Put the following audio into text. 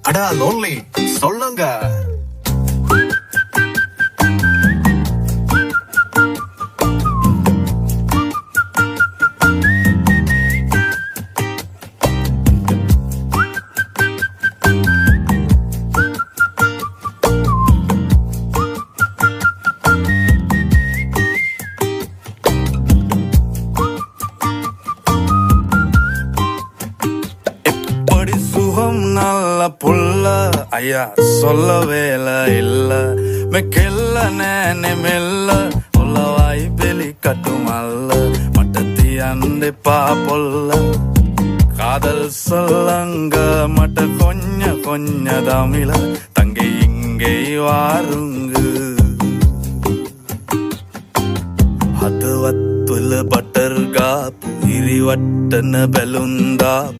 அடா லோன்லி சொல்லுங்க. நல்ல புள்ள ஐயா சொல்ல வேலை இல்ல மெக்கெல்ல நேனே மெல்ல உள்ளவாய் வெளி கட்டுமல்ல மட்டத்தி அண்டை பாப்பொல்ல காதல் சொல்லங்க மட்ட கொஞ்ச தமிழ தங்கை இங்கே வாருங்கு හදවත්වල බටර් ගාපු ඉරිවට්ටන බැලුන්දා